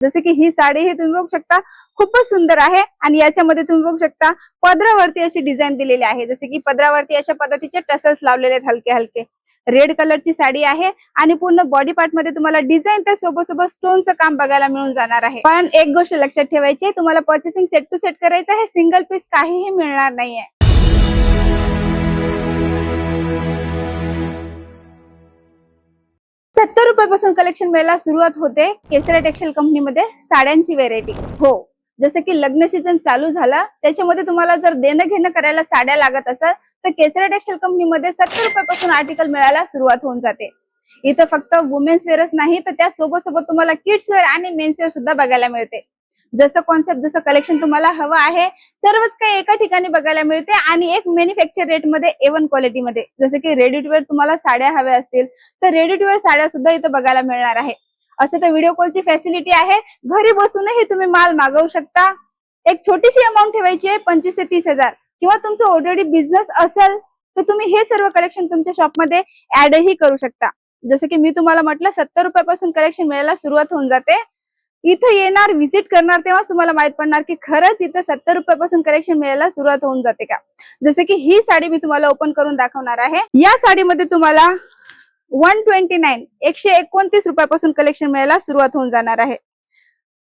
जसे की ही साडी ही तुम्ही बघू शकता खूपच सुंदर आहे आणि याच्यामध्ये तुम्ही बघू शकता पदरावरती अशी डिझाईन दिलेली आहे। जसे की पदरावरती अशा पद्धतीचे टसल्स लावलेले आहेत हलके हलके। रेड कलरची साडी आहे आणि पूर्ण बॉडी पार्ट मध्ये तुम्हाला डिझाईन त्या सोबत सोबत स्टोनचं काम बघायला मिळून जाणार आहे। पण एक गोष्ट लक्षात ठेवायची आहे, तुम्हाला पर्चेसिंग सेट टू सेट करायचं आहे, सिंगल पीस काहीही मिळणार नाहीये। 70 रुपयापासून कलेक्शन मिळायला सुरुवात होते केसरिया टेक्सटाईल कंपनीमध्ये साड्यांची व्हेरायटी। हो, जसं की लग्न सीझन चालू झाला त्याच्यामध्ये तुम्हाला जर देणं घेणं करायला साड्या लागत असेल तर केसरिया टेक्सटाईल कंपनीमध्ये 70 रुपयापासून आर्टिकल मिळायला सुरुवात होऊन जाते। इथं फक्त वुमेन्स वेअरच नाही तर त्या सोबत सोबत तुम्हाला किड्स वेअर आणि मेन्स वेअर सुद्धा बघायला मिळते। जसं कॉन्सेप्ट जसं कलेक्शन तुम्हाला हवं आहे सर्वच काही एका ठिकाणी बघायला मिळते आणि एक मॅन्युफॅक्चर रेट मध्ये A1 क्वालिटी मध्ये। जसं की रेडी टू वेअर तुम्हाला साड्या हव्या असतील तर रेडी टू वेअर साड्या सुद्धा इथं बघायला मिळणार आहे। असं तर व्हिडिओ कॉलची फॅसिलिटी आहे, घरी बसूनही तुम्ही माल मागवू शकता। एक छोटीशी अमाऊंट ठेवायची आहे 25 ते 30 हजार किंवा तुमचं ऑलरेडी बिझनेस असेल तर तुम्ही हे सर्व कलेक्शन तुमच्या शॉपमध्ये ऍडही करू शकता। जसं की मी तुम्हाला म्हटलं 70 रुपयापासून कलेक्शन मिळायला सुरुवात होऊन जाते। इथं येणार व्हिजिट करणार तेव्हा तुम्हाला माहित पडणार की खरंच इथं 70 रुपयापासून कलेक्शन मिळायला सुरुवात होऊन जाते का। जसं की ही साडी मी तुम्हाला ओपन करून दाखवणार आहे। या साडीमध्ये तुम्हाला 129 रुपयापासून कलेक्शन मिळायला सुरुवात होऊन जाणार आहे।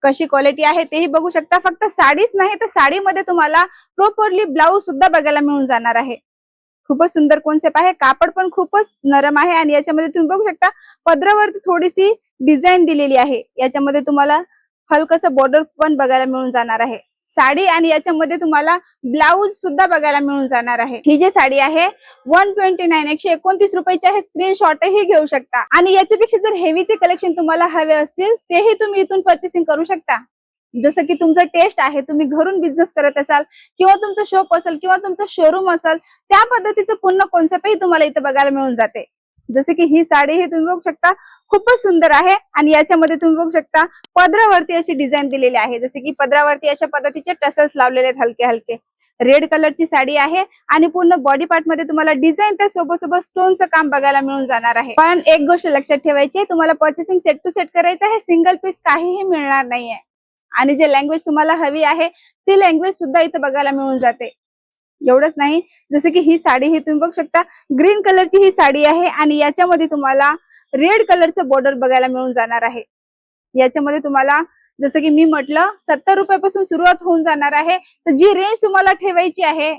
कशी क्वालिटी आहे तेही बघू शकता। फक्त साडीच नाही तर साडीमध्ये तुम्हाला प्रॉपरली ब्लाऊज सुद्धा बघायला मिळून जाणार आहे। खूपच सुंदर कॉन्सेप्ट आहे, कापड पण खूपच नरम आहे आणि याच्यामध्ये तुम्ही बघू शकता पदरावरती थोडीशी डिझाईन दिलेली आहे। याच्यामध्ये तुम्हाला हलकसं बॉर्डर पण बघायला मिळून जाणार आहे साडी आणि याच्यामध्ये तुम्हाला ब्लाऊज सुद्धा बघायला मिळून जाणार आहे। ही जी साडी आहे 129 रुपयाची आहे, स्क्रीनशॉटही घेऊ शकता। आणि याच्यापेक्षा जर हेवीचे कलेक्शन तुम्हाला हवे असतील तेही तुम्ही इथून परचेसिंग करू शकता। जसं की तुमचं टेस्ट आहे, तुम्ही घरून बिझनेस करत असाल किंवा तुमचं शॉप असेल किंवा तुमचं शोरूम असेल त्या पद्धतीचं पूर्ण कॉन्सेप्टही तुम्हाला इथं बघायला मिळून जाते। जसे की ही साडी ही तुम्ही बघू शकता खूपच सुंदर आहे आणि याच्यामध्ये तुम्ही बघू शकता पदरावरती अशी डिझाईन दिलेली आहे। जसे की पदरावरती अशा पद्धतीचे टसल्स लावलेले आहेत हलके हलके। रेड कलरची साडी आहे आणि पूर्ण बॉडी पार्ट मध्ये तुम्हाला डिझाईन त्या सोबत सोबत स्टोनचं काम बघायला मिळून जाणार आहे। पण एक गोष्ट लक्षात ठेवायची आहे, तुम्हाला पर्चेसिंग सेट टू सेट करायचं आहे, सिंगल पीस काहीही मिळणार नाहीये। आणि जे लँग्वेज तुम्हाला हवी आहे ती लँग्वेज सुद्धा इथं बघायला मिळून जाते। एवढंच नाही, जसं की ही साडी ही तुम्ही बघू शकता ग्रीन कलरची ही साडी आहे आणि याच्यामध्ये तुम्हाला रेड कलरचं बॉर्डर बघायला मिळून जाणार आहे। याच्यामध्ये तुम्हाला जसं की मी म्हटलं 70 रुपयापासून सुरुवात होऊन जाणार आहे। तर जी रेंज तुम्हाला ठेवायची आहे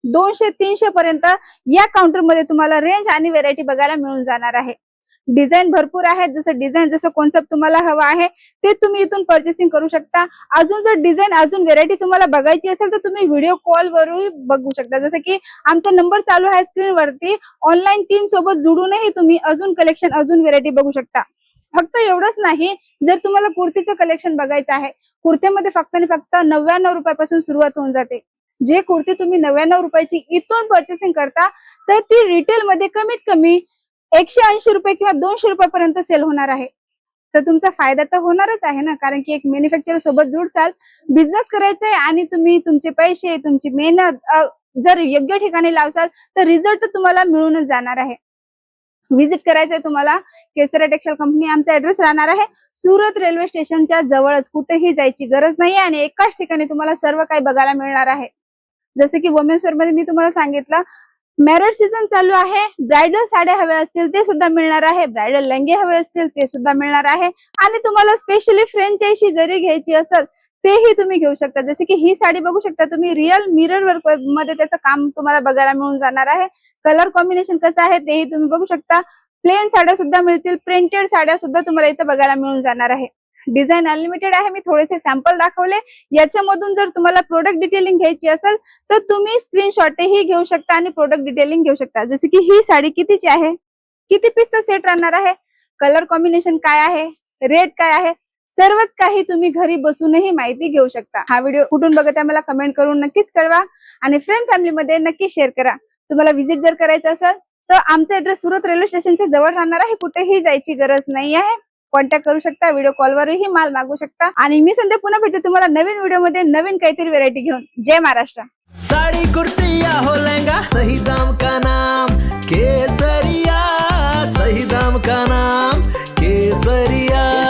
200-300 पर्यंत या काउंटरमध्ये तुम्हाला रेंज आणि व्हेरायटी बघायला मिळून जाणार आहे। डिझाईन भरपूर आहेत, जसं डिझाईन जसं कॉन्सेप्ट तुम्हाला हवा आहे ते तुम्ही इथून परचेसिंग करू शकता। अजून जर डिझाईन अजून व्हेरायटी तुम्हाला बघायची असेल तर तुम्ही व्हिडिओ कॉल वरही बघू शकता। जसं की आमचा नंबर चालू आहे स्क्रीनवरती, ऑनलाईन टीम सोबत जोडूनही तुम्ही अजून कलेक्शन अजून व्हेरायटी बघू शकता। फक्त एवढंच नाही, जर तुम्हाला कुर्तीचं कलेक्शन बघायचं आहे, कुर्त्यामध्ये फक्त आणि फक्त 99 रुपयापासून सुरुवात होऊन जाते। जे कुर्ती तुम्ही 99 रुपयाची इथून परचेसिंग करता तर ती रिटेल मध्ये कमीत कमी 180 रुपये किंवा 200 रुपयापर्यंत सेल होणार आहे। तर तुमचा फायदा तर होणारच आहे ना, कारण की एक मॅन्युफॅक्चरर सोबत जुडसाल, बिझनेस करायचा आहे आणि तुम्ही तुमचे पैसे तुमची मेहनत जर योग्य ठिकाणी लावसाल तर रिझल्ट तर तुम्हाला मिळूनच जाणार आहे। व्हिजिट करायचंय तुम्हाला केसरिया टेक्सटाईल कंपनी, आमचा ऍड्रेस राहणार आहे सुरत रेल्वे स्टेशनच्या जवळच, कुठेही जायची गरज नाही आणि एकाच ठिकाणी तुम्हाला सर्व काही बघायला मिळणार आहे। जसे की वुमेन्स वेअर मध्ये मी तुम्हाला सांगितलं मॅरेज सीझन चालू आहे, ब्रायडल साड्या हव्या असतील ते सुद्धा मिळणार आहे, ब्रायडल लेंगे हवे असतील ते सुद्धा मिळणार आहे आणि तुम्हाला स्पेशली फ्रेंचाइजी जरी घ्यायची असेल तेही तुम्ही घेऊ शकता। जसे की ही साडी बघू शकता तुम्ही, रिअल मिरर वर्क मध्ये त्याचं काम तुम्हाला बघायला मिळून जाणार आहे। कलर कॉम्बिनेशन कसं आहे तेही तुम्ही बघू शकता। प्लेन साड्या सुद्धा मिळतील, प्रिंटेड साड्या सुद्धा तुम्हाला इथं बघायला मिळून जाणार आहे। डिझाईन अनलिमिटेड आहे, मी थोडेसे सॅम्पल दाखवले। याच्यामधून जर तुम्हाला प्रोडक्ट डिटेलिंग घ्यायची असेल तर तुम्ही स्क्रीनशॉटही घेऊ शकता आणि प्रोडक्ट डिटेलिंग घेऊ शकता। जसे की ही साडी कितीची आहे, किती पीसचा सेट राहणार आहे, कलर कॉम्बिनेशन काय आहे, रेट काय आहे, सर्वच काही तुम्ही घरी बसूनही माहिती घेऊ शकता। हा व्हिडिओ कुठून बघत आहे मला कमेंट करून नक्कीच कळवा आणि फ्रेंड फॅमिली मध्ये नक्की शेअर करा। तुम्हाला व्हिजिट जर करायचं असेल तर आमचा ऍड्रेस सुरत रेल्वे स्टेशनच्या जवळ राहणार आहे, कुठेही जायची गरज नाही आहे। कॉन्टॅक्ट करू शकता, व्हिडिओ कॉलवरही माल मागू शकता आणि मी संध्या पुन्हा भेटते तुम्हाला नवीन व्हिडिओ मध्ये नवीन काहीतरी व्हेरायटी घेऊन। जय महाराष्ट्र। साड़ी कुर्ती या हो लहंगा, सही दाम का नाम केसरिया, सही दाम का नाम केसरिया।